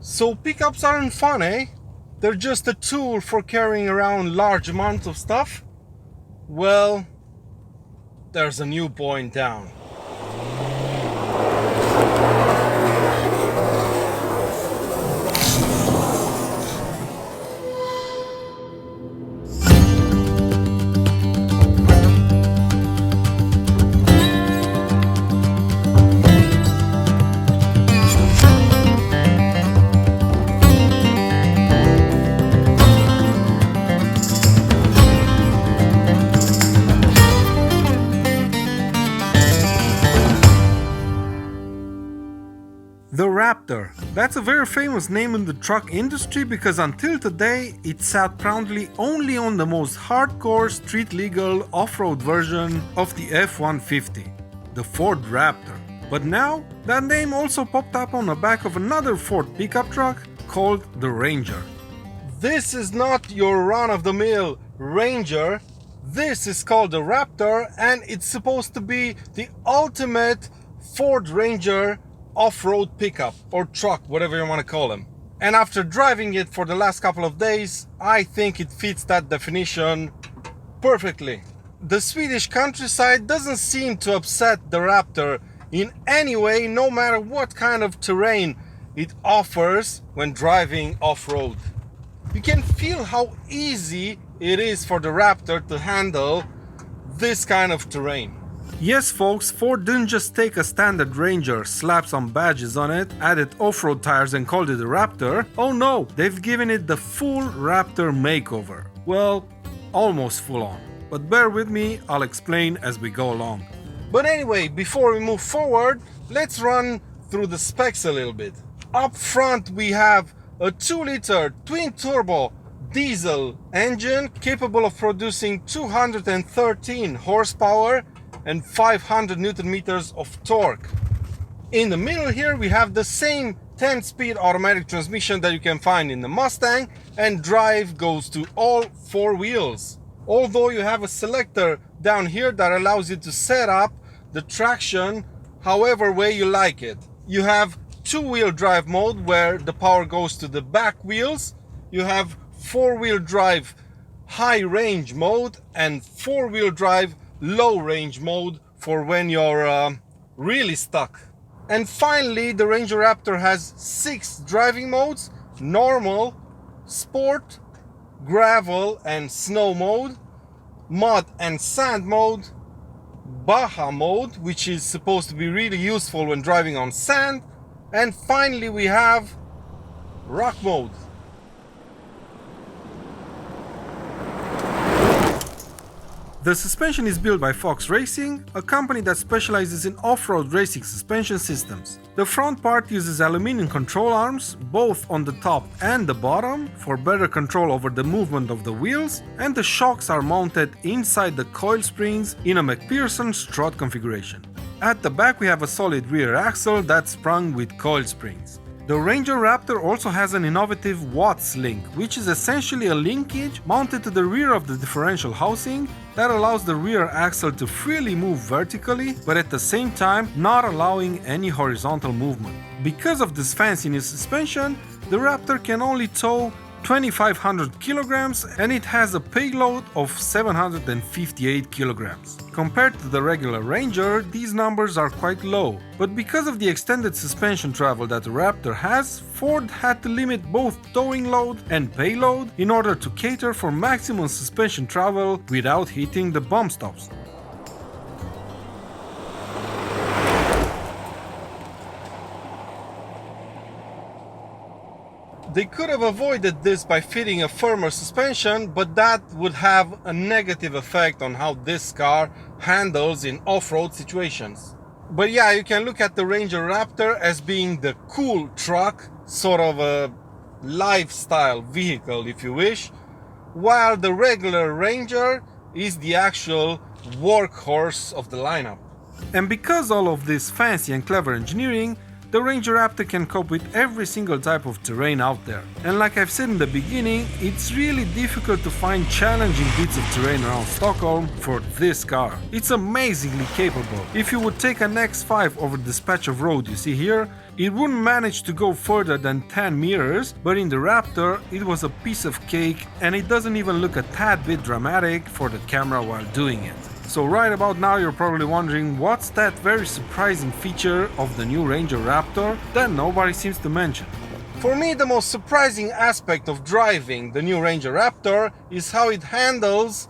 So pickups aren't fun, eh? They're just a tool for carrying around large amounts of stuff? Well, there's a new point down. The Raptor. That's a very famous name in the truck industry because until today it sat proudly only on the most hardcore street legal off-road version of the F-150, the Ford Raptor. But now that name also popped up on the back of another Ford pickup truck called the Ranger. This is not your run-of-the-mill Ranger. This is called the Raptor and it's supposed to be the ultimate Ford Ranger off-road pickup or truck, whatever you want to call them. And after driving it for the last couple of days, I think it fits that definition perfectly. The Swedish countryside doesn't seem to upset the Raptor in any way, no matter what kind of terrain it offers when driving off-road. You can feel how easy it is for the Raptor to handle this kind of terrain. Yes folks, Ford didn't just take a standard Ranger, slap some badges on it, added off-road tires and called it a Raptor. Oh no, they've given it the full Raptor makeover. Well, almost full on. But bear with me, I'll explain as we go along. But anyway, before we move forward, let's run through the specs a little bit. Up front we have a 2-liter twin-turbo diesel engine capable of producing 213 horsepower and 500 Newton meters of torque. In the middle here we have the same 10-speed automatic transmission that you can find in the Mustang, and drive goes to all 4 wheels. Although you have a selector down here that allows you to set up the traction however way you like it. You have 2-wheel drive mode where the power goes to the back wheels. You have 4-wheel drive high range mode and 4-wheel drive low range mode for when you're really stuck. And finally, the Ranger Raptor has 6 driving modes: normal, sport, gravel and snow mode, mud and sand mode, Baja mode, which is supposed to be really useful when driving on sand, and finally we have rock mode. The suspension is built by Fox Racing, a company that specializes in off-road racing suspension systems. The front part uses aluminum control arms, both on the top and the bottom, for better control over the movement of the wheels, and the shocks are mounted inside the coil springs in a McPherson strut configuration. At the back we have a solid rear axle that's sprung with coil springs. The Ranger Raptor also has an innovative Watts link, which is essentially a linkage mounted to the rear of the differential housing that allows the rear axle to freely move vertically, but at the same time not allowing any horizontal movement. Because of this fancy new suspension, the Raptor can only tow 2,500 kilograms and it has a payload of 758 kilograms. Compared to the regular Ranger, these numbers are quite low, but because of the extended suspension travel that the Raptor has, Ford had to limit both towing load and payload in order to cater for maximum suspension travel without hitting the bump stops. They could have avoided this by fitting a firmer suspension, but that would have a negative effect on how this car handles in off-road situations. But yeah, you can look at the Ranger Raptor as being the cool truck, sort of a lifestyle vehicle if you wish, while the regular Ranger is the actual workhorse of the lineup. And because all of this fancy and clever engineering, the Ranger Raptor can cope with every single type of terrain out there. And like I've said in the beginning, it's really difficult to find challenging bits of terrain around Stockholm for this car. It's amazingly capable. If you would take an X5 over this patch of road you see here, it wouldn't manage to go further than 10 meters, but in the Raptor it was a piece of cake, and it doesn't even look a tad bit dramatic for the camera while doing it. So right about now you're probably wondering what's that very surprising feature of the new Ranger Raptor that nobody seems to mention. For me, the most surprising aspect of driving the new Ranger Raptor is how it handles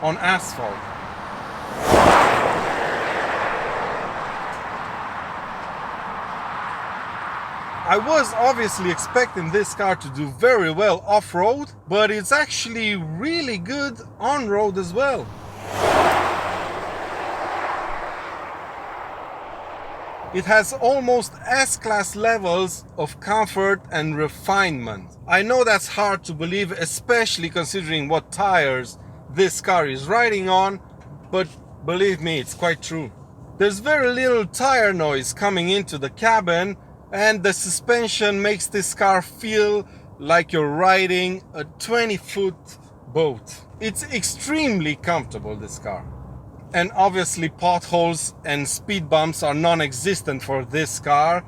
on asphalt. I was obviously expecting this car to do very well off-road, but it's actually really good on-road as well. It has almost S-Class levels of comfort and refinement. I know that's hard to believe, especially considering what tires this car is riding on, but believe me, it's quite true. There's very little tire noise coming into the cabin, and the suspension makes this car feel like you're riding a 20-foot boat. It's extremely comfortable, this car. And obviously potholes and speed bumps are non-existent for this car,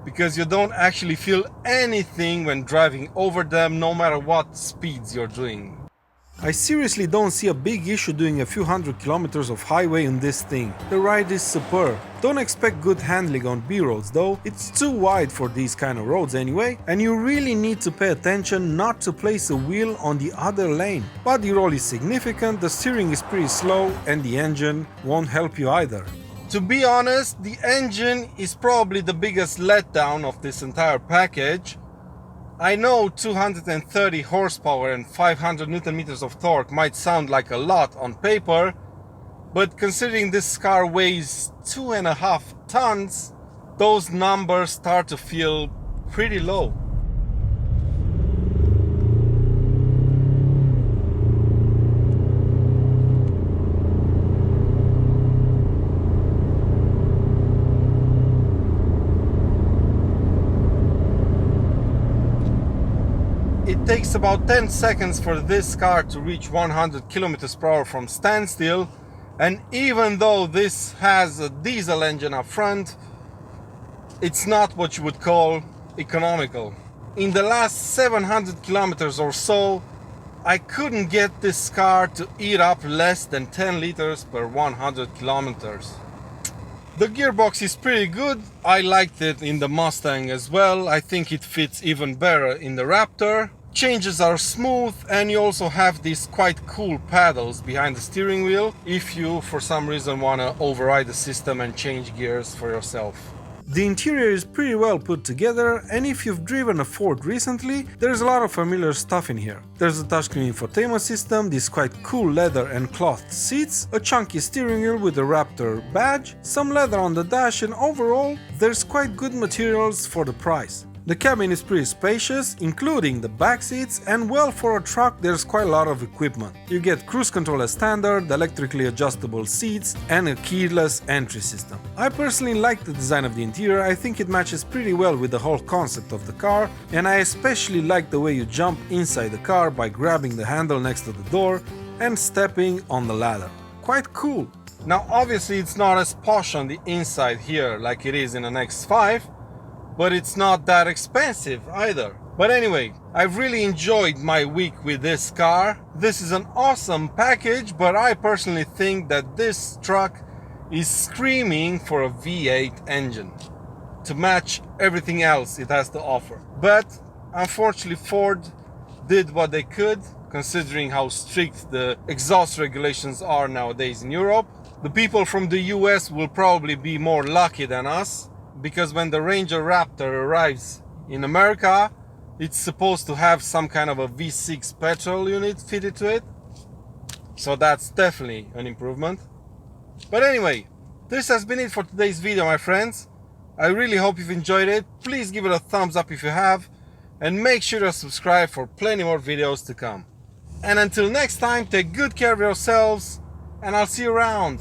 because you don't actually feel anything when driving over them, no matter what speeds you're doing. I seriously don't see a big issue doing a few hundred kilometers of highway on this thing. The ride is superb. Don't expect good handling on B-roads though, it's too wide for these kind of roads anyway, and you really need to pay attention not to place a wheel on the other lane. Body roll is significant, the steering is pretty slow, and the engine won't help you either. To be honest, the engine is probably the biggest letdown of this entire package. I know 230 horsepower and 500 Newton meters of torque might sound like a lot on paper, but considering this car weighs 2.5 tons, those numbers start to feel pretty low. It takes about 10 seconds for this car to reach 100 km per hour from standstill, and even though this has a diesel engine up front, it's not what you would call economical. In the last 700 kilometers or so, I couldn't get this car to eat up less than 10 liters per 100 kilometers. The gearbox is pretty good. I liked it in the Mustang as well. I think it fits even better in the Raptor. Changes are smooth, and you also have these quite cool paddles behind the steering wheel if you for some reason want to override the system and change gears for yourself. The interior is pretty well put together, and if you've driven a Ford recently, there's a lot of familiar stuff in here. There's a touchscreen infotainment system, these quite cool leather and cloth seats, a chunky steering wheel with a Raptor badge, some leather on the dash, and overall, there's quite good materials for the price. The cabin is pretty spacious, including the back seats, and well, for a truck there's quite a lot of equipment. You get cruise control as standard, electrically adjustable seats, and a keyless entry system. I personally like the design of the interior. I think it matches pretty well with the whole concept of the car, and I especially like the way you jump inside the car by grabbing the handle next to the door and stepping on the ladder. Quite cool. Now obviously it's not as posh on the inside here like it is in an X5, but it's not that expensive either. But anyway, I've really enjoyed my week with this car. This is an awesome package, but I personally think that this truck is screaming for a V8 engine to match everything else it has to offer. But unfortunately Ford did what they could, considering how strict the exhaust regulations are nowadays in Europe. The people from the US will probably be more lucky than us, because when the Ranger Raptor arrives in America, it's supposed to have some kind of a V6 petrol unit fitted to it. So that's definitely an improvement. But anyway, this has been it for today's video, my friends. I really hope you've enjoyed it. Please give it a thumbs up if you have, and make sure to subscribe for plenty more videos to come. And until next time, take good care of yourselves, and I'll see you around.